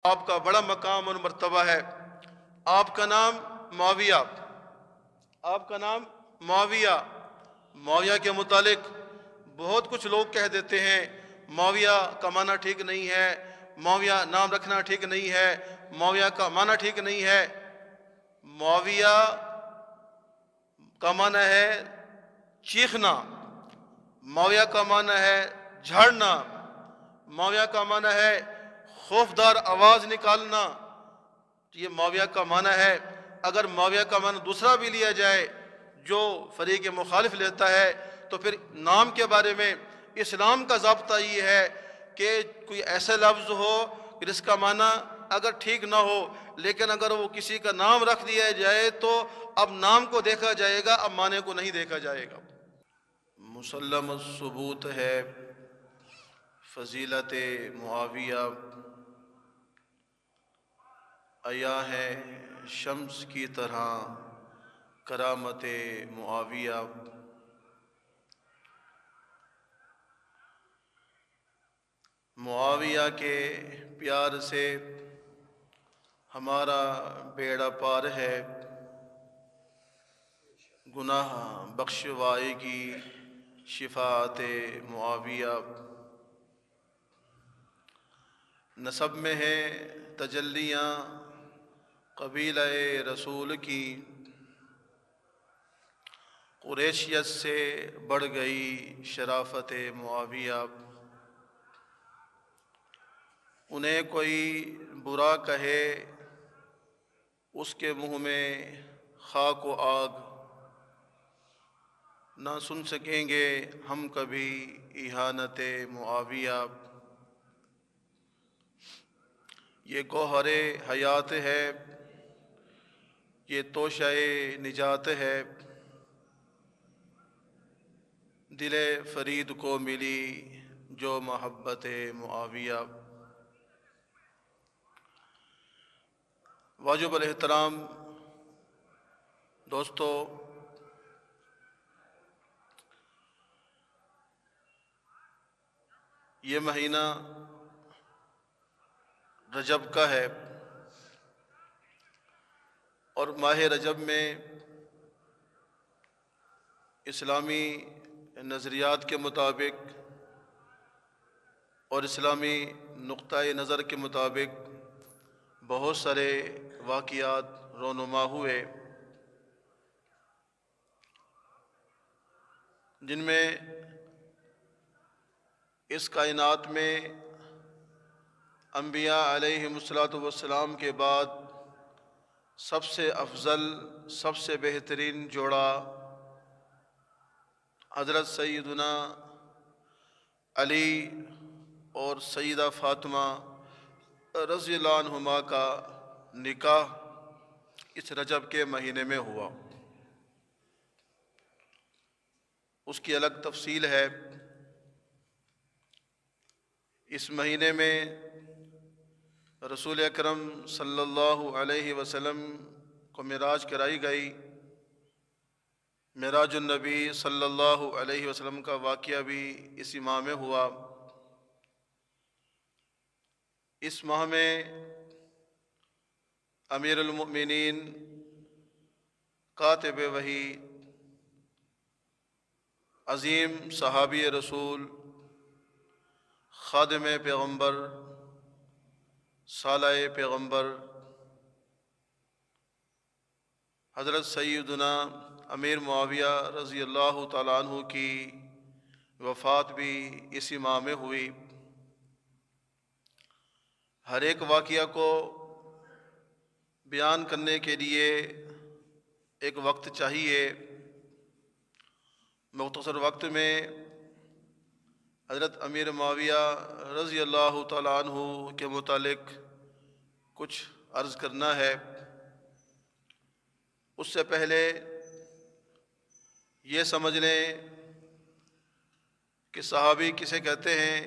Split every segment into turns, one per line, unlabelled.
آپ کا بڑا مقام اور مرتبہ ہے۔ آپ کا نام معاویہ، آپ کا نام معاویہ معاویہ کے متعلق بہت کچھ لوگ کہہ دیتے ہیں معاویہ کا معنی ٹھیک نہیں ہے، معاویہ نام رکھنا ٹھیک نہیں ہے، معاویہ کا معنی ٹھیک نہیں ہے۔ معاویہ کا معنی ہے چیخنا، معاویہ کا معنی ہے جھاڑنا، معاویہ کا معنی ہے خوفدار آواز نکالنا۔ یہ معاویہ کا معنی ہے۔ اگر معاویہ کا معنی دوسرا بھی لیا جائے جو فریق مخالف لیتا ہے تو پھر نام کے بارے میں اسلام کا ضابطہ یہ ہے کہ کوئی ایسا لفظ ہو کہ جس کا معنی اگر ٹھیک نہ ہو لیکن اگر وہ کسی کا نام رکھ دیا جائے تو اب نام کو دیکھا جائے گا، اب معنی کو نہیں دیکھا جائے گا۔ مسلم الثبوت ہے فضیلت معاویہ، عیا ہے شمس کی طرح کرامت معاویہ۔ معاویہ کے پیار سے ہمارا بیڑا پار ہے، گناہ بخشوائے گی شفاعت معاویہ۔ نسب میں ہے تجلیاں قبیلہ رسول کی، قریشیت سے بڑھ گئی شرافت معاویہ۔ انہیں کوئی برا کہے اس کے منہ میں خاک و آگ، نہ سن سکیں گے ہم کبھی اہانت معاویہ۔ یہ گوہر حیات ہے، یہ توشہ نجات ہے، دل فرید کو ملی جو محبت معاویہ۔ واجب الاحترام دوستو، یہ مہینہ رجب کا ہے اور ماہ رجب میں اسلامی نظریات کے مطابق اور اسلامی نقطۂ نظر کے مطابق بہت سارے واقعات رونما ہوئے، جن میں اس کائنات میں انبیاء علیہم الصلوۃ کے بعد سب سے افضل، سب سے بہترین جوڑا حضرت سیدنا علی اور سیدہ فاطمہ رضی اللہ عنہما کا نکاح اس رجب کے مہینے میں ہوا۔ اس کی الگ تفصیل ہے۔ اس مہینے میں رسول اکرم صلی اللہ علیہ وسلم کو معراج کرائی گئی۔ معراج النبی صلی اللہ علیہ وسلم کا واقعہ بھی اسی ماہ میں ہوا۔ اس ماہ میں امیر المؤمنین کاتب وحی، عظیم صحابی رسول، خادم پیغمبر، سالہ پیغمبر حضرت سیدنا امیر معاویہ رضی اللہ تعالیٰ عنہ کی وفات بھی اسی ماہ میں ہوئی۔ ہر ایک واقعہ کو بیان کرنے کے لیے ایک وقت چاہیے۔ مختصر وقت میں حضرت امیر معاویہ رضی اللہ تعالیٰ عنہ کے متعلق کچھ عرض کرنا ہے۔ اس سے پہلے یہ سمجھ لیں کہ صحابی کسے کہتے ہیں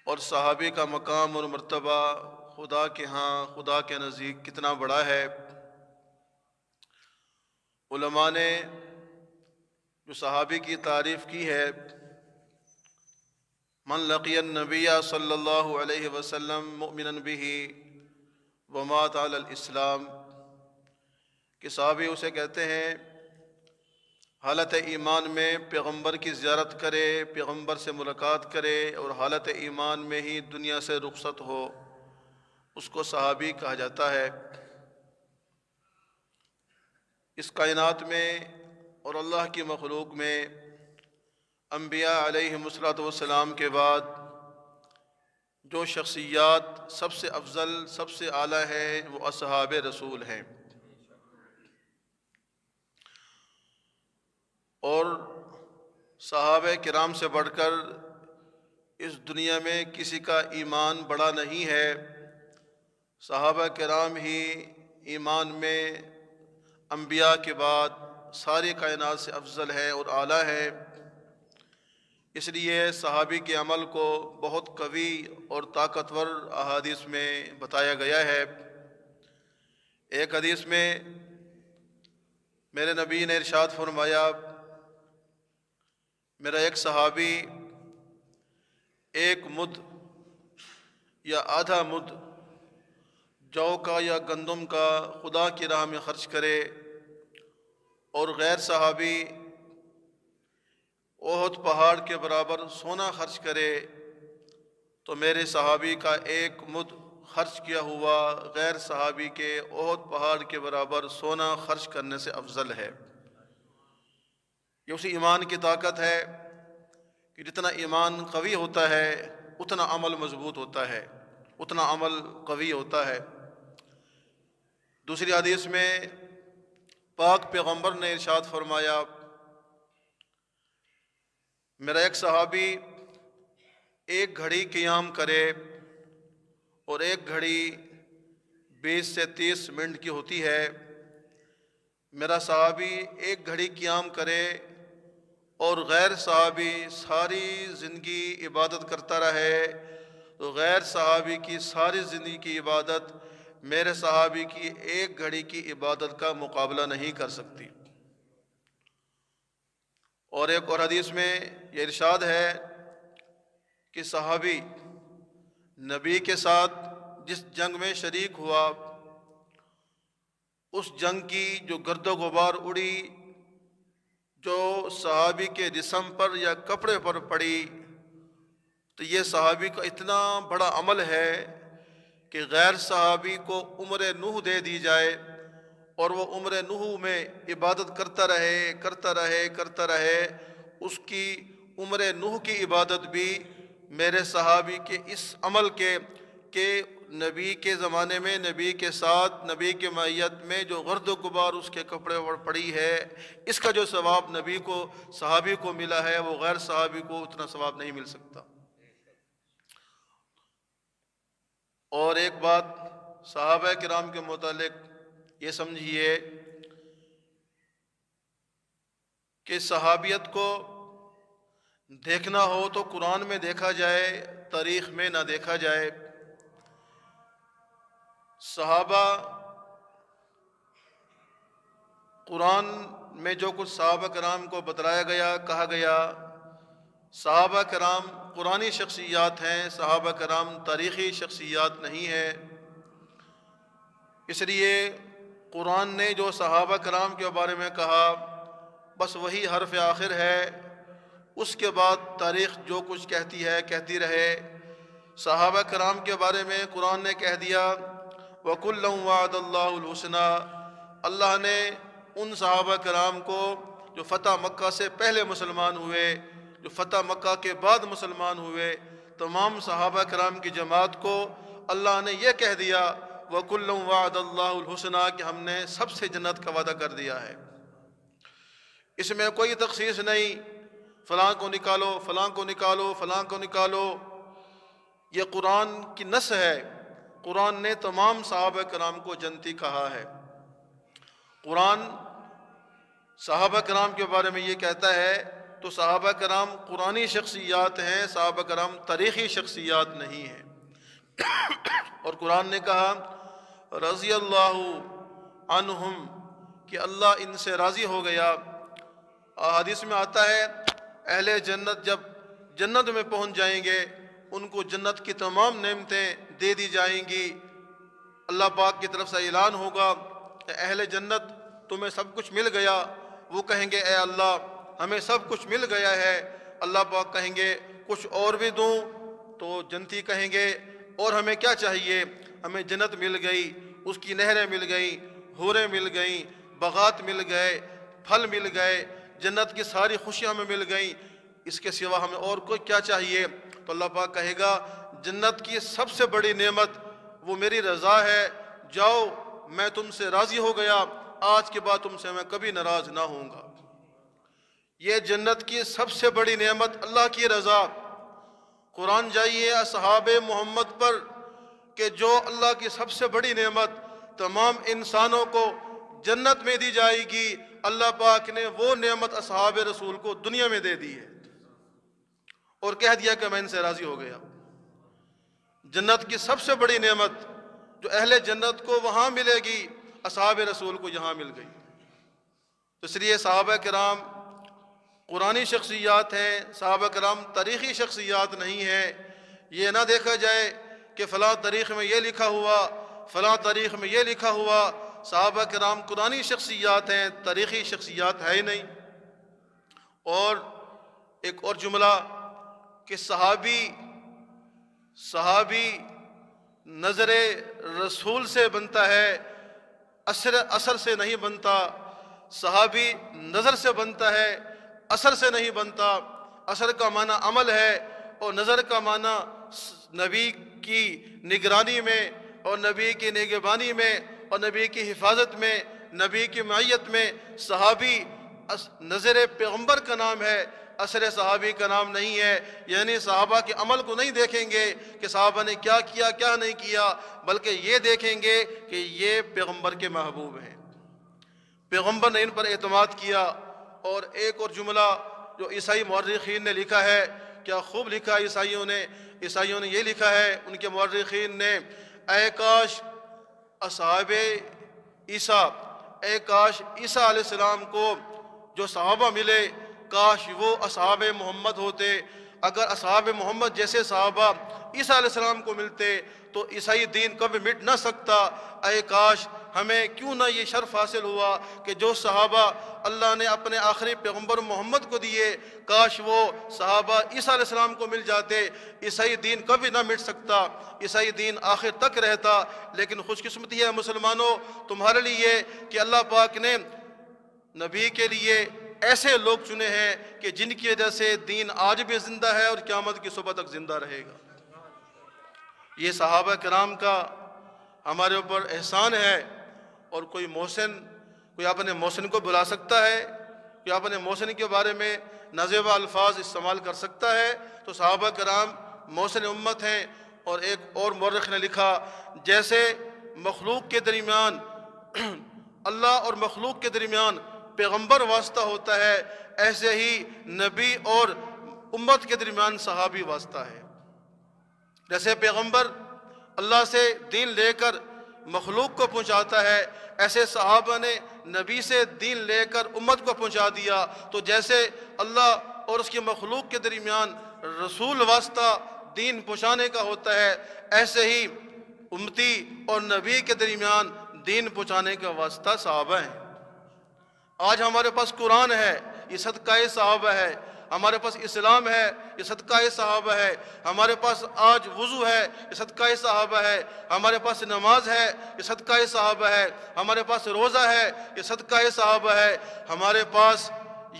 اور صحابی کا مقام اور مرتبہ خدا کے ہاں، خدا کے نزدیک کتنا بڑا ہے۔ علماء نے جو صحابی کی تعریف کی ہے من لقی النبی صلی اللہ علیہ وسلم مؤمنا به ومات علی الاسلام، کہ صحابی اسے کہتے ہیں حالت ایمان میں پیغمبر کی زیارت کرے، پیغمبر سے ملاقات کرے اور حالت ایمان میں ہی دنیا سے رخصت ہو، اس کو صحابی کہا جاتا ہے۔ اس کائنات میں اور اللہ کی مخلوق میں انبیاء علیہم الصلوۃ والسلام کے بعد جو شخصیات سب سے افضل، سب سے اعلیٰ ہے، وہ اصحاب رسول ہیں۔ اور صحابہ کرام سے بڑھ کر اس دنیا میں کسی کا ایمان بڑا نہیں ہے۔ صحابہ کرام ہی ایمان میں انبیاء کے بعد ساری کائنات سے افضل ہے اور اعلیٰ ہے۔ اس لیے صحابی کے عمل کو بہت قوی اور طاقتور احادیث میں بتایا گیا ہے۔ ایک حدیث میں میرے نبی نے ارشاد فرمایا، میرا ایک صحابی ایک مد یا آدھا مد جو کا یا گندم کا خدا کی راہ میں خرچ کرے، اور غیر صحابی احد پہاڑ کے برابر سونا خرچ کرے، تو میرے صحابی کا ایک مد خرچ کیا ہوا غیر صحابی کے احد پہاڑ کے برابر سونا خرچ کرنے سے افضل ہے۔ یہ اسی ایمان کی طاقت ہے کہ جتنا ایمان قوی ہوتا ہے اتنا عمل مضبوط ہوتا ہے، اتنا عمل قوی ہوتا ہے۔ دوسری حدیث میں پاک پیغمبر نے ارشاد فرمایا، میرا ایک صحابی ایک گھڑی قیام کرے اور ایک گھڑی 20 سے 30 منٹ کی ہوتی ہے، میرا صحابی ایک گھڑی قیام کرے اور غیر صحابی ساری زندگی عبادت کرتا رہے، تو غیر صحابی کی ساری زندگی کی عبادت میرے صحابی کی ایک گھڑی کی عبادت کا مقابلہ نہیں کر سکتی۔ اور ایک اور حدیث میں یہ ارشاد ہے کہ صحابی نبی کے ساتھ جس جنگ میں شریک ہوا، اس جنگ کی جو گرد و غبار اڑی، جو صحابی کے جسم پر یا کپڑے پر پڑی، تو یہ صحابی کا اتنا بڑا عمل ہے کہ غیر صحابی کو عمر نوح دے دی جائے اور وہ عمر نوح میں عبادت کرتا رہے، اس کی عمر نوح کی عبادت بھی میرے صحابی کے اس عمل کے کہ نبی کے زمانے میں نبی کے ساتھ نبی کے معیت میں جو غرد و غبار اس کے کپڑے پر پڑی ہے، اس کا جو ثواب نبی کو صحابی کو ملا ہے وہ غیر صحابی کو اتنا ثواب نہیں مل سکتا۔ اور ایک بات صحابہ کرام کے متعلق یہ سمجھیے کہ صحابیت کو دیکھنا ہو تو قرآن میں دیکھا جائے، تاریخ میں نہ دیکھا جائے۔ صحابہ قرآن میں جو کچھ صحابہ کرام کو بتلایا گیا، کہا گیا، صحابہ کرام قرآنی شخصیات ہیں، صحابہ کرام تاریخی شخصیات نہیں ہیں۔ اس لیے قرآن نے جو صحابہ کرام کے بارے میں کہا بس وہی حرف آخر ہے، اس کے بعد تاریخ جو کچھ کہتی ہے کہتی رہے۔ صحابہ کرام کے بارے میں قرآن نے کہہ دیا وَكُلًّا وَعَدَ اللَّهُ الْحُسْنَىٰ، اللہ نے ان صحابہ کرام کو جو فتح مکہ سے پہلے مسلمان ہوئے، جو فتح مکہ کے بعد مسلمان ہوئے، تمام صحابہ کرام کی جماعت کو اللہ نے یہ کہہ دیا وَكُلًّا وَعَدَ اللَّهُ الْحُسْنَىٰ کہ ہم نے سب سے جنت کا وعدہ کر دیا ہے۔ اس میں کوئی تخصیص نہیں، فلاں کو نکالو، فلاں کو نکالو، فلاں کو نکالو، یہ قرآن کی نص ہے۔ قرآن نے تمام صحابہ کرام کو جنتی کہا ہے۔ قرآن صحابہ کرام کے بارے میں یہ کہتا ہے تو صحابہ کرام قرآنی شخصیات ہیں، صحابہ کرام تاریخی شخصیات نہیں ہیں۔ اور قرآن نے کہا رضی اللہ عنہم کہ اللہ ان سے راضی ہو گیا۔ حدیث میں آتا ہے اہل جنت جب جنت میں پہنچ جائیں گے ان کو جنت کی تمام نعمتیں دے دی جائیں گی۔ اللہ پاک کی طرف سے اعلان ہوگا کہ اہل جنت تمہیں سب کچھ مل گیا۔ وہ کہیں گے اے اللہ ہمیں سب کچھ مل گیا ہے۔ اللہ پاک کہیں گے کچھ اور بھی دوں؟ تو جنتی کہیں گے اور ہمیں کیا چاہیے؟ ہمیں جنت مل گئی، اس کی نہریں مل گئیں، حوریں مل گئیں، باغات مل گئے، پھل مل گئے، جنت کی ساری خوشیاں ہمیں مل گئیں، اس کے سوا ہمیں اور کوئی کیا چاہیے؟ تو اللہ پاک کہے گا جنت کی سب سے بڑی نعمت وہ میری رضا ہے، جاؤ میں تم سے راضی ہو گیا، آج کے بعد تم سے میں کبھی ناراض نہ ہوں گا۔ یہ جنت کی سب سے بڑی نعمت اللہ کی رضا۔ قرآن جائیے اصحاب محمد پر کہ جو اللہ کی سب سے بڑی نعمت تمام انسانوں کو جنت میں دی جائے گی، اللہ پاک نے وہ نعمت اصحاب رسول کو دنیا میں دے دی ہے اور کہہ دیا کہ میں ان سے راضی ہو گیا۔ جنت کی سب سے بڑی نعمت جو اہل جنت کو وہاں ملے گی، اصحاب رسول کو یہاں مل گئی۔ تو اس لیے صحابہ کرام قرآنی شخصیات ہیں، صحابہ کرام تاریخی شخصیات نہیں ہیں۔ یہ نہ دیکھا جائے کہ فلاں تاریخ میں یہ لکھا ہوا، فلاں تاریخ میں یہ لکھا ہوا۔ صحابہ کرام قرآنی شخصیات ہیں، تاریخی شخصیات ہے ہی نہیں۔ اور ایک اور جملہ کہ صحابی نظر رسول سے بنتا ہے، اثر سے نہیں بنتا۔ صحابی نظر سے بنتا ہے، اثر سے نہیں بنتا۔ اثر کا معنی عمل ہے اور نظر کا معنی نبی کی نگرانی میں اور نبی کی نگہبانی میں اور نبی کی حفاظت میں، نبی کی معیت میں۔ صحابی نظر پیغمبر کا نام ہے، اثر صحابی کا نام نہیں ہے۔ یعنی صحابہ کے عمل کو نہیں دیکھیں گے کہ صحابہ نے کیا کیا کیا نہیں کیا، بلکہ یہ دیکھیں گے کہ یہ پیغمبر کے محبوب ہیں، پیغمبر نے ان پر اعتماد کیا۔ اور ایک اور جملہ جو عیسائی مورخین نے لکھا ہے، کیا خوب لکھا عیسائیوں نے یہ لکھا ہے ان کے مورخین نے، اے کاش اصحاب عیسیٰ، اے کاش عیسیٰ علیہ السلام کو جو صحابہ ملے کاش وہ اصحاب محمد ہوتے۔ اگر اصحاب محمد جیسے صحابہ عیسیٰ علیہ السلام کو ملتے تو عیسائی دین کبھی مٹ نہ سکتا۔ اے کاش ہمیں کیوں نہ یہ شرف حاصل ہوا کہ جو صحابہ اللہ نے اپنے آخری پیغمبر محمد کو دیے، کاش وہ صحابہ عیسیٰ علیہ السلام کو مل جاتے، عیسائی دین کبھی نہ مٹ سکتا، عیسائی دین آخر تک رہتا۔ لیکن خوش قسمتی ہے مسلمانوں تمہارے لیے کہ اللہ پاک نے نبی کے لیے ایسے لوگ چنے ہیں کہ جن کی وجہ سے دین آج بھی زندہ ہے اور قیامت کی صبح تک زندہ رہے گا۔ یہ صحابہ کرام کا ہمارے اوپر احسان ہے۔ اور کوئی اپنے محسن کو بلا سکتا ہے، کوئی اپنے محسن کے بارے میں نازیبا الفاظ استعمال کر سکتا ہے، تو صحابہ کرام محسن امت ہیں۔ اور ایک اور مورخ نے لکھا جیسے مخلوق کے درمیان اللہ اور مخلوق کے درمیان پیغمبر واسطہ ہوتا ہے، ایسے ہی نبی اور امت کے درمیان صحابی واسطہ ہے۔ جیسے پیغمبر اللہ سے دین لے کر مخلوق کو پہنچاتا ہے، ایسے صحابہ نے نبی سے دین لے کر امت کو پہنچا دیا۔ تو جیسے اللہ اور اس کی مخلوق کے درمیان رسول واسطہ دین پہنچانے کا ہوتا ہے، ایسے ہی امتی اور نبی کے درمیان دین پہنچانے کا واسطہ صحابہ ہیں۔ آج ہمارے پاس قرآن ہے، یہ صدقہ صحابہ ہے۔ ہمارے پاس اسلام ہے، یہ صدقہ صحابہ ہے۔ ہمارے پاس آج وضو ہے، یہ صدقہ صحابہ ہے۔ ہمارے پاس نماز ہے، یہ صدقہ صحابہ ہے۔ ہمارے پاس روزہ ہے، یہ صدقہ صحابہ ہے۔ ہمارے پاس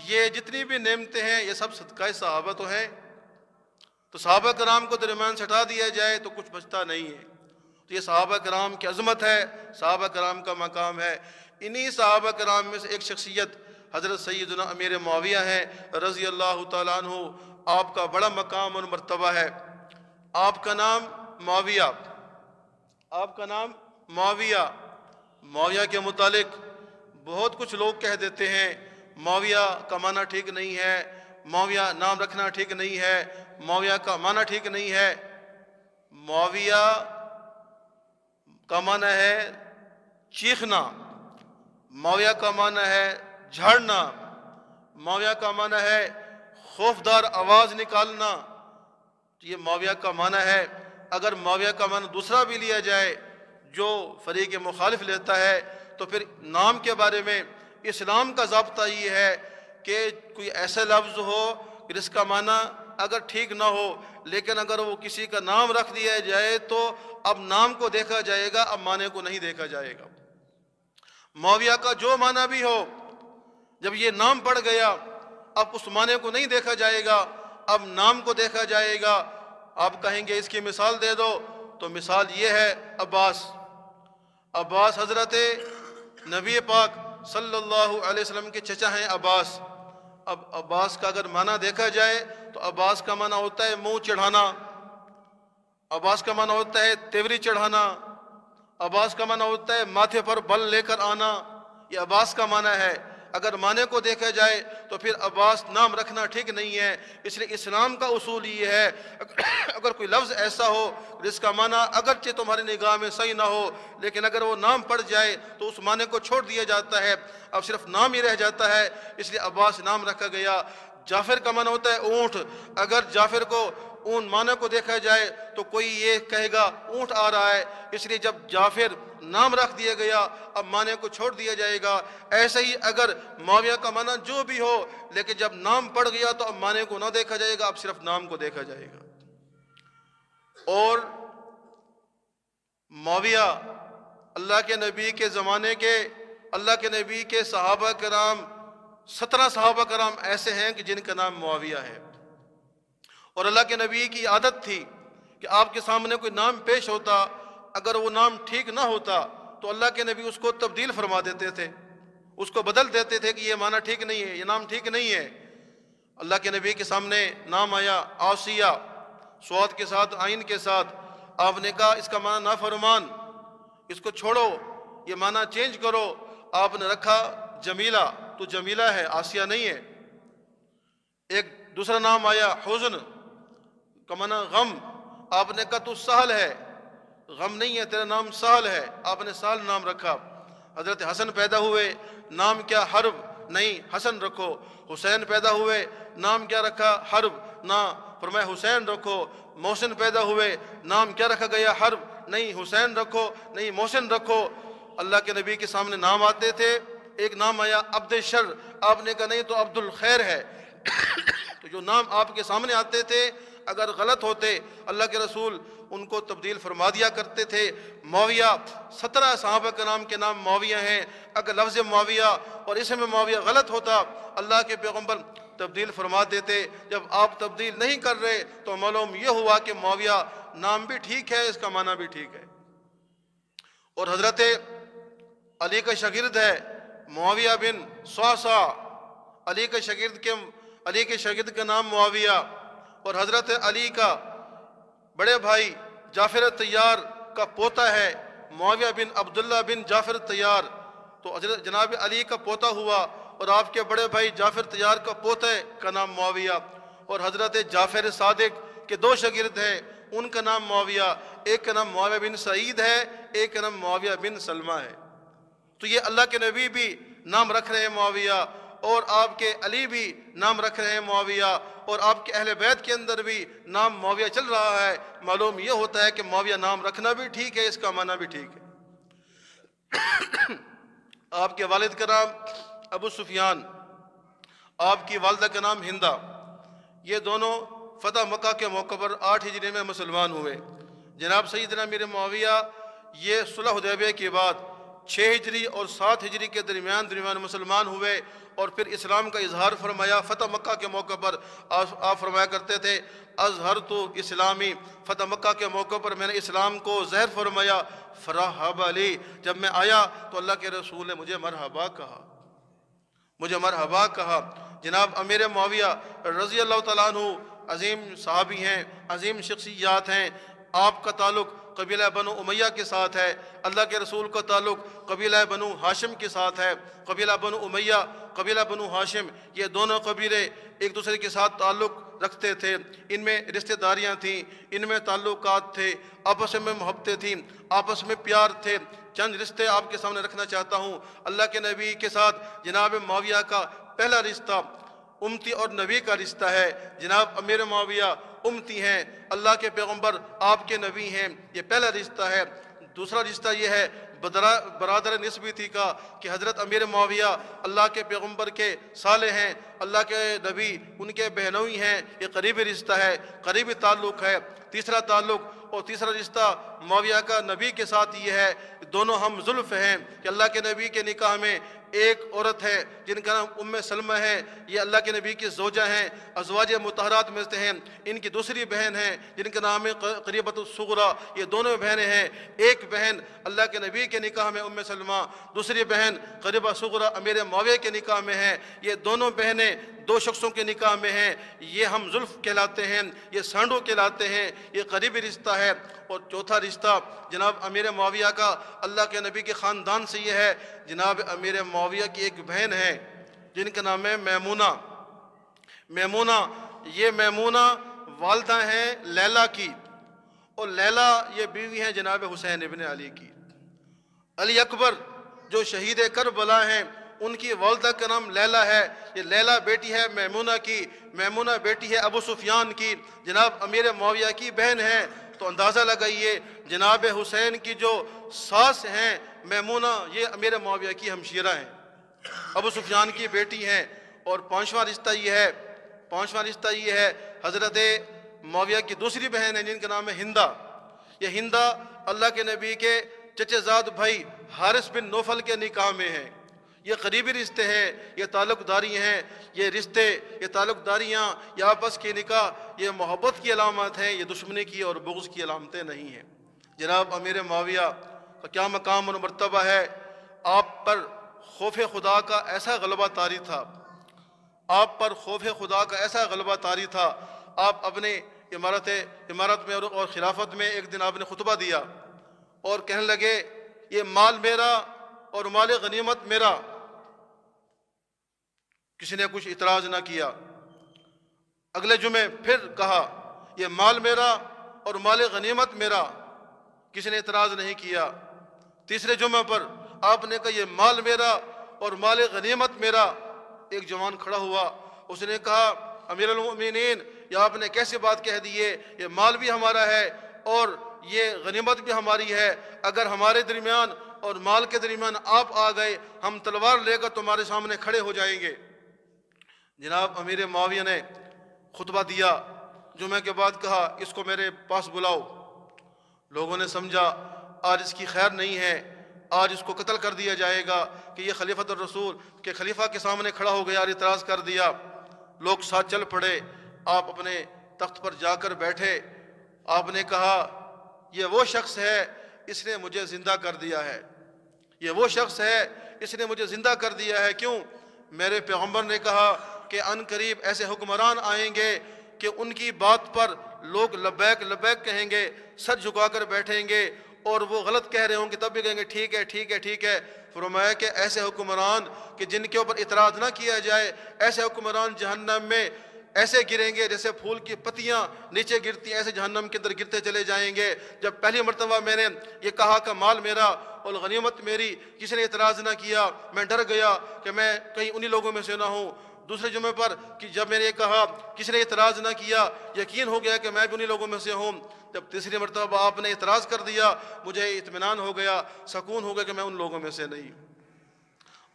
یہ جتنی بھی نعمتیں ہیں یہ سب صدقہ صحابہ تو ہیں۔ تو صحابہ کرام کو درمیان سے ہٹا دیا جائے تو کچھ بچتا نہیں ہے۔ تو یہ صحابہ کرام کی عظمت ہے، صحابہ کرام کا مقام ہے۔ انہی صحابہ کرام میں سے ایک شخصیت حضرت سیدنا امیر معاویہ ہیں رضی اللہ تعالیٰ عنہ۔ آپ کا بڑا مقام اور مرتبہ ہے۔ آپ کا نام معاویہ، آپ کا نام معاویہ۔ معاویہ کے متعلق بہت کچھ لوگ کہہ دیتے ہیں معاویہ کا معنی ٹھیک نہیں ہے، معاویہ نام رکھنا ٹھیک نہیں ہے، معاویہ کا معنی ٹھیک نہیں ہے۔ معاویہ کا معنی ہے چیخنا، معاویہ کا معنی ہے جھاڑنا، معاویہ کا معنی ہے خوفدار آواز نکالنا، یہ معاویہ کا معنی ہے۔ اگر معاویہ کا معنی دوسرا بھی لیا جائے جو فریق مخالف لیتا ہے، تو پھر نام کے بارے میں اسلام کا ضابطہ یہ ہے کہ کوئی ایسا لفظ ہو جس کا معنی اگر ٹھیک نہ ہو، لیکن اگر وہ کسی کا نام رکھ دیا جائے تو اب نام کو دیکھا جائے گا، اب معنی کو نہیں دیکھا جائے گا۔ معاویہ کا جو معنی بھی ہو، جب یہ نام پڑ گیا اب اس معنی کو نہیں دیکھا جائے گا، اب نام کو دیکھا جائے گا۔ آپ کہیں گے اس کی مثال دے دو، تو مثال یہ ہے عباس۔ عباس حضرت نبی پاک صلی اللہ علیہ وسلم کے چچا ہیں عباس۔ اب عباس کا اگر معنی دیکھا جائے تو عباس کا معنی ہوتا ہے منہ چڑھانا، عباس کا معنی ہوتا ہے تیوری چڑھانا، عباس کا معنی ہوتا ہے ماتھے پر بل لے کر آنا، یہ عباس کا معنی ہے۔ اگر معنی کو دیکھا جائے تو پھر عباس نام رکھنا ٹھیک نہیں ہے۔ اس لیے اسلام کا اصول یہ ہے، اگر کوئی لفظ ایسا ہو جس کا معنی اگرچہ تمہاری نگاہ میں صحیح نہ ہو، لیکن اگر وہ نام پڑ جائے تو اس معنی کو چھوڑ دیا جاتا ہے، اب صرف نام ہی رہ جاتا ہے، اس لیے عباس نام رکھا گیا۔ جعفر کا معنی ہوتا ہے اونٹ، اگر جعفر کو اون معنی کو دیکھا جائے تو کوئی یہ کہے گا اونٹ آ رہا ہے، اس لیے جب جعفر نام رکھ دیا گیا اب معنی کو چھوڑ دیا جائے گا۔ ایسے ہی اگر معاویہ کا معنی جو بھی ہو، لیکن جب نام پڑ گیا تو اب معنی کو نہ دیکھا جائے گا، اب صرف نام کو دیکھا جائے گا۔ اور معاویہ اللہ کے نبی کے زمانے کے، اللہ کے نبی کے صحابہ کرام 17 صحابہ کرام ایسے ہیں کہ جن کا نام معاویہ ہے، اور اللہ کے نبی کی عادت تھی کہ آپ کے سامنے کوئی نام پیش ہوتا، اگر وہ نام ٹھیک نہ ہوتا تو اللہ کے نبی اس کو تبدیل فرما دیتے تھے، اس کو بدل دیتے تھے کہ یہ معنی ٹھیک نہیں ہے، یہ نام ٹھیک نہیں ہے۔ اللہ کے نبی کے سامنے نام آیا آسیہ، سواد کے ساتھ آئین کے ساتھ، آپ نے کہا اس کا معنی نافرمان، اس کو چھوڑو، یہ معنی چینج کرو۔ آپ نے رکھا جمیلہ، تو جمیلہ ہے، آسیہ نہیں ہے۔ ایک دوسرا نام آیا حزن کا معنی غم، آپ نے کہا تو سہل ہے، غم نہیں ہے، تیرا نام سہل ہے، آپ نے سہل نام رکھا۔ حضرت حسن پیدا ہوئے، نام کیا حرب، نہیں حسن رکھو۔ حسین پیدا ہوئے، نام کیا رکھا حرب، نہ فرمایا حسین رکھو۔ محسن پیدا ہوئے، نام کیا رکھا گیا حرب، نہیں حسین رکھو، نہیں محسن رکھو۔ اللہ کے نبی کے سامنے نام آتے تھے، ایک نام آیا عبد الشر، آپ نے کہا نہیں تو عبد الخیر ہے۔ تو جو نام آپ کے سامنے آتے تھے اگر غلط ہوتے اللہ کے رسول ان کو تبدیل فرما دیا کرتے تھے۔ معاویہ 17 صحابہ کے نام کے نام معاویہ ہیں، اگر لفظ معاویہ اور اسم معاویہ غلط ہوتا اللہ کے پیغمبر تبدیل فرما دیتے۔ جب آپ تبدیل نہیں کر رہے تو معلوم یہ ہوا کہ معاویہ نام بھی ٹھیک ہے، اس کا معنی بھی ٹھیک ہے۔ اور حضرت علی کا شاگرد ہے معاویہ بن صعصع، علی کے شاگرد کا نام معاویہ، اور حضرت علی کا بڑے بھائی جعفر طیار کا پوتا ہے معاویہ بن عبداللہ بن جعفر طیار، تو حضرت جناب علی کا پوتا ہوا، اور آپ کے بڑے بھائی جعفر طیار کا پوتے کا نام معاویہ۔ اور حضرت جعفر صادق کے 2 شاگرد ہیں، ان کا نام معاویہ، ایک کا نام معاویہ بن سعید ہے، ایک کا نام معاویہ بن سلمہ ہے۔ تو یہ اللہ کے نبی بھی نام رکھ رہے ہیں معاویہ، اور آپ کے علی بھی نام رکھ رہے ہیں معاویہ، اور آپ کے اہل بیت کے اندر بھی نام معاویہ چل رہا ہے۔ معلوم یہ ہوتا ہے کہ معاویہ نام رکھنا بھی ٹھیک ہے، اس کا معنی بھی ٹھیک ہے۔ آپ کے والد کا نام ابو سفیان، آپ کی والدہ کا نام ہندا، یہ دونوں فتح مکہ کے موقع پر 8 ہجری میں مسلمان ہوئے۔ جناب سیدنا امیر معاویہ یہ صلح حدیبیہ کے بعد 6 ہجری اور 7 ہجری کے درمیان مسلمان ہوئے، اور پھر اسلام کا اظہار فرمایا۔ فتح مکہ کے موقع پر آپ فرمایا کرتے تھے اظہر تو اسلامی، فتح مکہ کے موقع پر میں نے اسلام کو ظاہر فرمایا۔ فرحب علی، جب میں آیا تو اللہ کے رسول نے مجھے مرحبا کہا، مجھے مرحبا کہا۔ جناب امیر معاویہ رضی اللہ تعالیٰ عنہ عظیم صحابی ہیں، عظیم شخصیات ہیں۔ آپ کا تعلق قبیلہ بنو امیہ کے ساتھ ہے، اللہ کے رسول کا تعلق قبیلہ بنو ہاشم کے ساتھ ہے۔ قبیلہ بنو امیہ، قبیلہ بنو ہاشم، یہ دونوں قبیلے ایک دوسرے کے ساتھ تعلق رکھتے تھے، ان میں رشتہ داریاں تھیں، ان میں تعلقات تھے، آپس میں محبتیں تھیں، آپس میں پیار تھے۔ چند رشتے آپ کے سامنے رکھنا چاہتا ہوں۔ اللہ کے نبی کے ساتھ جناب معاویہ کا پہلا رشتہ امتی اور نبی کا رشتہ ہے۔ جناب امیر معاویہ امتی ہیں، اللہ کے پیغمبر آپ کے نبی ہیں، یہ پہلا رشتہ ہے۔ دوسرا رشتہ یہ ہے برادر نسبتی کا کہ حضرت امیر معاویہ اللہ کے پیغمبر کے صالح ہیں، اللہ کے نبی ان کے بہنوئی ہیں، یہ قریبی رشتہ ہے، قریبی تعلق ہے۔ تیسرا تعلق اور تیسرا رشتہ معاویہ کا نبی کے ساتھ یہ ہے، دونوں ہم زلف ہیں کہ اللہ کے نبی کے نکاح میں ایک عورت ہے جن کا نام ام سلمہ ہے، یہ اللہ کے نبی کی زوجہ ہیں، ازواج مطہرات میں سے ہیں۔ ان کی دوسری بہن ہے جن کا نام ہے قریبۃ الصغریٰ، یہ دونوں بہنیں ہیں۔ ایک بہن اللہ کے نبی کے نکاح میں ام سلمہ، دوسری بہن قریبہ صغریٰ امیر معاویہ کے نکاح میں ہے۔ یہ دونوں بہنیں دو شخصوں کے نکاح میں ہیں، یہ ہم زلف کہلاتے ہیں، یہ سانڈو کہلاتے ہیں، یہ قریبی رشتہ ہے۔ اور چوتھا رشتہ جناب امیر معاویہ کا اللہ کے نبی کے خاندان سے یہ ہے، جناب امیر معاویہ کی ایک بہن ہے جن کا نام ہے میمونہ۔ یہ میمونہ والدہ ہیں لیلا کی، اور لیلا یہ بیوی ہیں جناب حسین ابن علی کی۔ علی اکبر جو شہید کربلا ہیں ان کی والدہ کا نام لیلا ہے، یہ لیلا بیٹی ہے میمونہ کی، میمونہ بیٹی ہے ابو سفیان کی، جناب امیر معاویہ کی بہن ہے۔ تو اندازہ لگائیے جناب حسین کی جو ساس ہیں میمونہ، یہ امیر معاویہ کی ہمشیرہ ہیں، ابو سفیان کی بیٹی ہیں۔ اور پانچواں رشتہ یہ ہے حضرت معاویہ کی دوسری بہن ہے جن کا نام ہے ہندہ۔ یہ ہندہ اللہ کے نبی کے چچے زاد بھائی حارث بن نوفل کے نکاح میں ہیں۔ یہ قریبی رشتے ہیں، یہ تعلق داری ہیں، یہ رشتے، یہ تعلق داریاں، یہ آپس کے نکاح، یہ محبت کی علامات ہیں، یہ دشمنی کی اور بغض کی علامتیں نہیں ہیں۔ جناب امیر معاویہ کا کیا مقام اور مرتبہ ہے، آپ پر خوف خدا کا ایسا غلبہ طاری تھا، آپ پر خوف خدا کا ایسا غلبہ طاری تھا۔ آپ اپنے امارت میں اور خلافت میں ایک دن آپ نے خطبہ دیا اور کہنے لگے یہ مال میرا اور مال غنیمت میرا۔ کسی نے کچھ اعتراض نہ کیا۔ اگلے جمعے پھر کہا یہ مال میرا اور مال غنیمت میرا، کسی نے اعتراض نہیں کیا۔ تیسرے جمعہ پر آپ نے کہا یہ مال میرا اور مال غنیمت میرا۔ ایک جوان کھڑا ہوا، اس نے کہا امیر المؤمنین یہ آپ نے کیسے بات کہہ دیے، یہ مال بھی ہمارا ہے اور یہ غنیمت بھی ہماری ہے، اگر ہمارے درمیان اور مال کے درمیان آپ آ گئے ہم تلوار لے کر تمہارے سامنے کھڑے ہو جائیں گے۔ جناب امیر معاویہ نے خطبہ دیا، جمعہ کے بعد کہا اس کو میرے پاس بلاؤ۔ لوگوں نے سمجھا آج اس کی خیر نہیں ہے، آج اس کو قتل کر دیا جائے گا کہ یہ خلیفۃ الرسول کے خلیفہ کے سامنے کھڑا ہو گیا اور اعتراض کر دیا۔ لوگ ساتھ چل پڑے، آپ اپنے تخت پر جا کر بیٹھے۔ آپ نے کہا یہ وہ شخص ہے اس نے مجھے زندہ کر دیا ہے، یہ وہ شخص ہے اس نے مجھے زندہ کر دیا ہے۔ کیوں؟ میرے پیغمبر نے کہا کہ ان قریب ایسے حکمران آئیں گے کہ ان کی بات پر لوگ لبیک لبیک کہیں گے، سر جھکا کر بیٹھیں گے، اور وہ غلط کہہ رہے ہوں گے تب بھی کہیں گے ٹھیک ہے ٹھیک ہے ٹھیک ہے۔ فرمایا کہ ایسے حکمران کہ جن کے اوپر اعتراض نہ کیا جائے، ایسے حکمران جہنم میں ایسے گریں گے جیسے پھول کی پتیاں نیچے گرتی ہیں، ایسے جہنم کے اندر گرتے چلے جائیں گے۔ جب پہلی مرتبہ میں نے یہ کہا کہ مال میرا اور غنیمت میری، کسی نے اعتراض نہ کیا، میں ڈر گیا کہ میں کہیں انہی لوگوں میں سے نہ ہوں۔ دوسرے جمعے پر کہ جب میں نے یہ کہا کسی نے اعتراض نہ کیا، یقین ہو گیا کہ میں بھی انہی لوگوں میں سے ہوں۔ جب تیسری مرتبہ آپ نے اعتراض کر دیا، مجھے اطمینان ہو گیا، سکون ہو گیا کہ میں ان لوگوں میں سے نہیں۔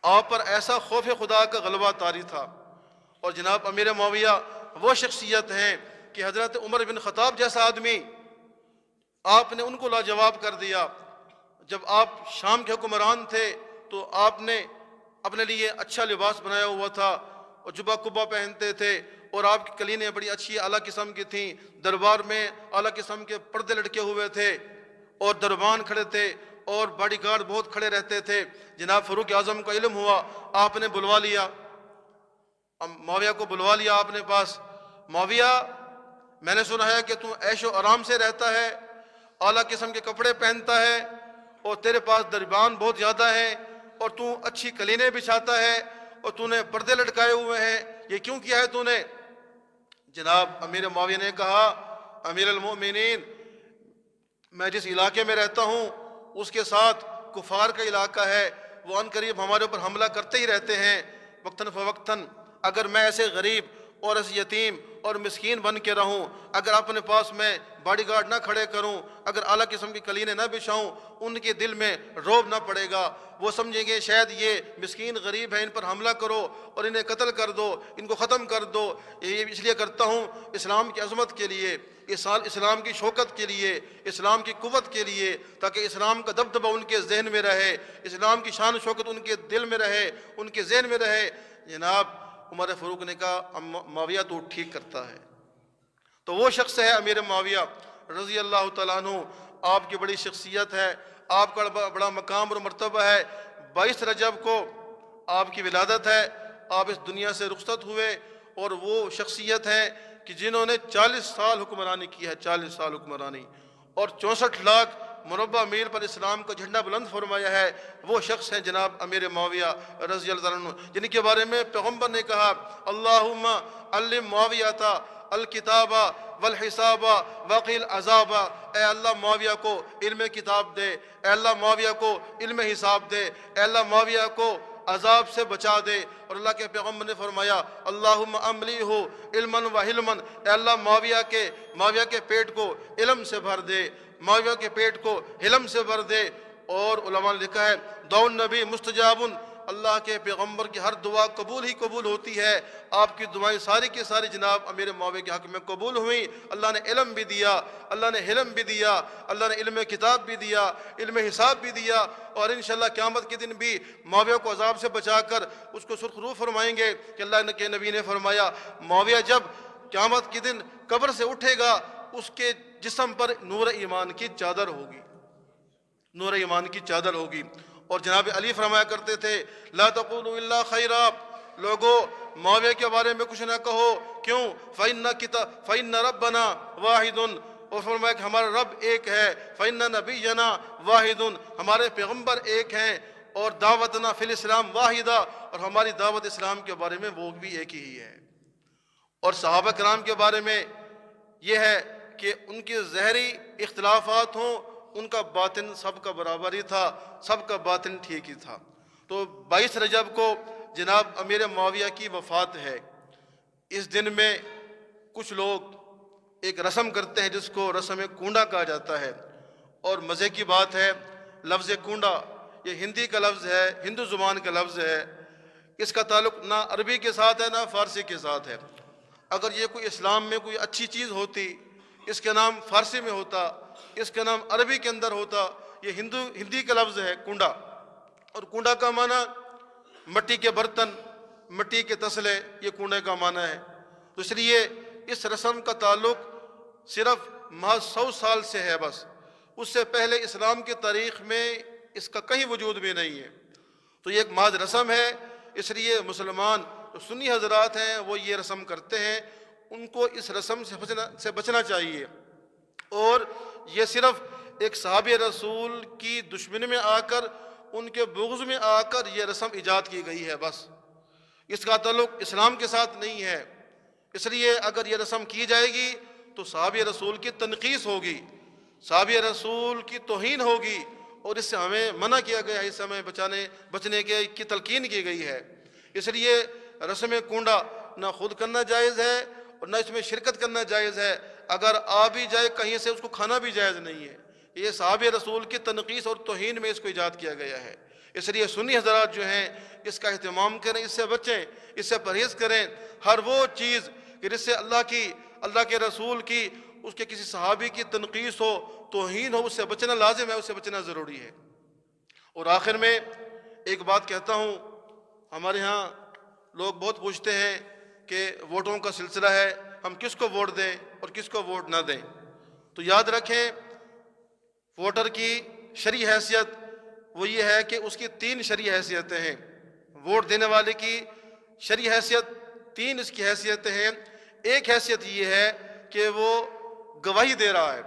آپ پر ایسا خوف خدا کا غلبہ طاری تھا۔ اور جناب امیر معاویہ وہ شخصیت ہیں کہ حضرت عمر بن خطاب جیسا آدمی، آپ نے ان کو لاجواب کر دیا۔ جب آپ شام کے حکمران تھے تو آپ نے اپنے لیے اچھا لباس بنایا ہوا تھا اور جبہ کبہ پہنتے تھے، اور آپ کی کلینیں بڑی اچھی اعلیٰ قسم کی تھیں، دربار میں اعلیٰ قسم کے پردے لٹکے ہوئے تھے اور دربان کھڑے تھے اور باڈی گارڈ بہت کھڑے رہتے تھے۔ جناب فاروق اعظم کا علم ہوا، آپ نے بلوا لیا، معاویہ کو بلوا لیا آپ نے پاس۔ معاویہ میں نے سنا ہے کہ تو عیش و آرام سے رہتا ہے، اعلیٰ قسم کے کپڑے پہنتا ہے اور تیرے پاس دربان بہت زیادہ ہیں اور تو اچھی کلینیں بچھاتا ہے اور تو نے پردے لٹکائے ہوئے ہیں، یہ کیوں کیا ہے تو نے؟ جناب امیر معاویہ نے کہا امیر المؤمنین میں جس علاقے میں رہتا ہوں اس کے ساتھ کفار کا علاقہ ہے، وہ ان قریب ہمارے اوپر حملہ کرتے ہی رہتے ہیں، وقتاً فوقتاً اگر میں ایسے غریب اور ایسے یتیم اور مسکین بن کے رہوں، اگر اپنے پاس میں باڈی گارڈ نہ کھڑے کروں، اگر اعلیٰ قسم کی قلینیں نہ بچھاؤں، ان کے دل میں رعب نہ پڑے گا، وہ سمجھیں گے شاید یہ مسکین غریب ہیں، ان پر حملہ کرو اور انہیں قتل کر دو، ان کو ختم کر دو۔ یہ اس لیے کرتا ہوں اسلام کی عظمت کے لیے، اسلام کی شوکت کے لیے، اسلام کی قوت کے لیے، تاکہ اسلام کا دبدبہ ان کے ذہن میں رہے، اسلام کی شان و شوکت ان کے دل میں رہے، ان کے ذہن میں رہے۔ جناب عمر فاروق نے کہا معاویہ تو ٹھیک کرتا ہے۔ تو وہ شخص ہے امیر معاویہ رضی اللہ تعالیٰ عنہ، آپ کی بڑی شخصیت ہے، آپ کا بڑا مقام اور مرتبہ ہے۔ 22 رجب کو آپ کی ولادت ہے، آپ اس دنیا سے رخصت ہوئے، اور وہ شخصیت ہے کہ جنہوں نے 40 سال حکمرانی کی ہے، 40 سال حکمرانی، اور 64 لاکھ مربع میل پر اسلام کا جھنڈا بلند فرمایا ہے۔ وہ شخص ہیں جناب امیر معاویہ رضی اللہ عنہ، جن کے بارے میں پیغمبر نے کہا اللہم علم معاویہ الکتاب والحساب وقل عذاب، اے اللہ معاویہ کو علم کتاب دے، اے اللہ معاویہ کو علم حساب دے، اے اللہ معاویہ کو عذاب سے بچا دے۔ اور اللہ کے پیغمبر نے فرمایا اللہم املیہ علما و حلما، اے اللہ معاویہ کے پیٹ کو علم سے بھر دے، معاویہ کے پیٹ کو حلم سے بھر دے۔ اور علماء نے لکھا ہے دعا النبی مستجاب، اللہ کے پیغمبر کی ہر دعا قبول ہی قبول ہوتی ہے۔ آپ کی دعائیں ساری کی ساری جناب امیر معاویہ کے حق میں قبول ہوئیں۔ اللہ نے علم بھی دیا، اللہ نے حلم بھی دیا، اللہ نے علم کتاب بھی دیا، علم حساب بھی دیا، اور انشاءاللہ قیامت کے دن بھی معاویہ کو عذاب سے بچا کر اس کو سرخرو فرمائیں گے کہ اللہ کے نبی نے فرمایا معاویہ جب قیامت کے دن قبر سے اٹھے گا، اس کے جسم پر نور ایمان کی چادر ہوگی، نور ایمان کی چادر ہوگی۔ اور جناب علی فرمایا کرتے تھے لا تقولوا الا خیرا، لوگو معاویہ کے بارے میں کچھ نہ کہو، کیوں؟ فإن ربنا واحد، اور فرمایا کہ ہمارا رب ایک ہے، فإن نبینا واحد، ہمارے پیغمبر ایک ہیں، اور دعوتنا فی الاسلام واحدہ، اور ہماری دعوت اسلام کے بارے میں وہ بھی ایک ہی ہے۔ اور صحابہ کرام کے بارے میں یہ ہے کہ ان کے ظاہری اختلافات ہوں، ان کا باطن سب کا برابر ہی تھا، سب کا باطن ٹھیک ہی تھا۔ تو 22 رجب کو جناب امیر معاویہ کی وفات ہے۔ اس دن میں کچھ لوگ ایک رسم کرتے ہیں جس کو رسم کونڈا کہا جاتا ہے، اور مزے کی بات ہے لفظ کونڈا یہ ہندی کا لفظ ہے، ہندو زبان کا لفظ ہے، اس کا تعلق نہ عربی کے ساتھ ہے نہ فارسی کے ساتھ ہے۔ اگر یہ کوئی اسلام میں کوئی اچھی چیز ہوتی، اس کا نام فارسی میں ہوتا، اس کا نام عربی کے اندر ہوتا۔ یہ ہندی کا لفظ ہے کونڈا، اور کونڈا کا معنی مٹی کے برتن، مٹی کے تسلے، یہ کونڈے کا معنی ہے۔ تو اس لیے اس رسم کا تعلق صرف محض 100 سال سے ہے بس، اس سے پہلے اسلام کی تاریخ میں اس کا کہیں وجود بھی نہیں ہے۔ تو یہ ایک محض رسم ہے، اس لیے مسلمان جو سنی حضرات ہیں وہ یہ رسم کرتے ہیں، ان کو اس رسم سے بچنا چاہیے۔ اور یہ صرف ایک صحابی رسول کی دشمنی میں آ کر، ان کے بغض میں آ کر یہ رسم ایجاد کی گئی ہے بس، اس کا تعلق اسلام کے ساتھ نہیں ہے۔ اس لیے اگر یہ رسم کی جائے گی تو صحابی رسول کی تنقیص ہوگی، صحابی رسول کی توہین ہوگی، اور اس سے ہمیں منع کیا گیا ہے، اس سے ہمیں بچنے کی تلقین کی گئی ہے۔ اس لیے رسم کونڈا نہ خود کرنا جائز ہے اور نہ اس میں شرکت کرنا جائز ہے، اگر آ بھی جائے کہیں سے اس کو کھانا بھی جائز نہیں ہے۔ یہ صحابہ رسول کی تنقیص اور توہین میں اس کو ایجاد کیا گیا ہے۔ اس لیے سنی حضرات جو ہیں اس کا اہتمام کریں، اس سے بچیں، اس سے پرہیز کریں۔ ہر وہ چیز کہ جس سے اللہ کے رسول کی، اس کے کسی صحابی کی تنقیص ہو، توہین ہو، اس سے بچنا لازم ہے، اس سے بچنا ضروری ہے۔ اور آخر میں ایک بات کہتا ہوں، ہمارے ہاں لوگ بہت پوچھتے ہیں کہ ووٹوں کا سلسلہ ہے، ہم کس کو ووٹ دیں اور کس کو ووٹ نہ دیں۔ تو یاد رکھیں ووٹر کی شرعی حیثیت وہ یہ ہے کہ اس کی 3 شرعی حیثیتیں ہیں۔ ووٹ دینے والے کی شرعی حیثیت 3 اس کی حیثیتیں ہیں۔ ایک حیثیت یہ ہے کہ وہ گواہی دے رہا ہے،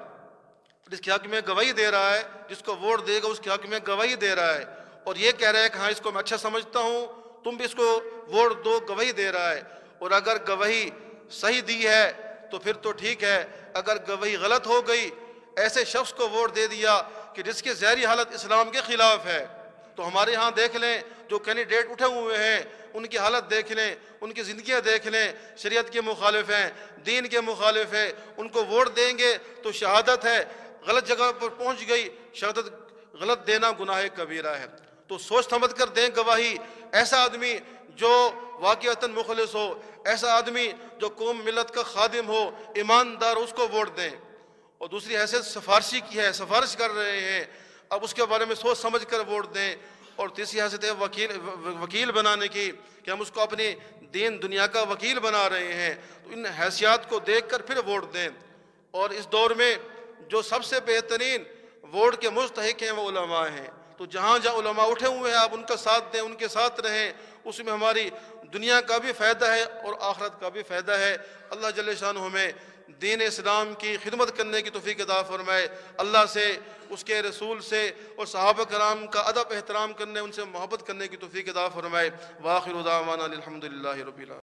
جس کے حق میں گواہی دے رہا ہے، جس کو ووٹ دے گا اس کے حق میں گواہی دے رہا ہے، اور یہ کہہ رہا ہے کہ ہاں اس کو میں اچھا سمجھتا ہوں، تم بھی اس کو ووٹ دو، گواہی دے رہا ہے۔ اور اگر گواہی صحیح دی ہے تو پھر تو ٹھیک ہے، اگر گواہی غلط ہو گئی، ایسے شخص کو ووٹ دے دیا کہ جس کی ظاہری حالت اسلام کے خلاف ہے، تو ہمارے یہاں دیکھ لیں جو کینڈیڈیٹ اٹھے ہوئے ہیں ان کی حالت دیکھ لیں، ان کی زندگیاں دیکھ لیں، شریعت کے مخالف ہیں، دین کے مخالف ہیں، ان کو ووٹ دیں گے تو شہادت ہے، غلط جگہ پر پہنچ گئی، شہادت غلط دینا گناہ کبیرہ ہے۔ تو سوچ سمجھ کر دیں گواہی، ایسا آدمی جو واقعتاً مخلص ہو، ایسا آدمی جو قوم ملت کا خادم ہو، ایماندار، اس کو ووٹ دیں۔ اور دوسری حیثیت سفارشی کی ہے، سفارش کر رہے ہیں، اب اس کے بارے میں سوچ سمجھ کر ووٹ دیں۔ اور تیسری حیثیت ہے وکیل بنانے کی، کہ ہم اس کو اپنی دین دنیا کا وکیل بنا رہے ہیں، تو ان حیثیات کو دیکھ کر پھر ووٹ دیں۔ اور اس دور میں جو سب سے بہترین ووٹ کے مستحق ہیں وہ علماء ہیں، تو جہاں جہاں علماء اٹھے ہوئے ہیں آپ ان کا ساتھ دیں، ان کے ساتھ رہیں، اس میں ہماری دنیا کا بھی فائدہ ہے اور آخرت کا بھی فائدہ ہے۔ اللہ جل شانہ ہمیں دین اسلام کی خدمت کرنے کی توفیق عطا فرمائے، اللہ سے، اس کے رسول سے اور صحابہ کرام کا ادب احترام کرنے، ان سے محبت کرنے کی توفیق عطا فرمائے۔ وآخر دعوانا الحمدللہ رب العالمین۔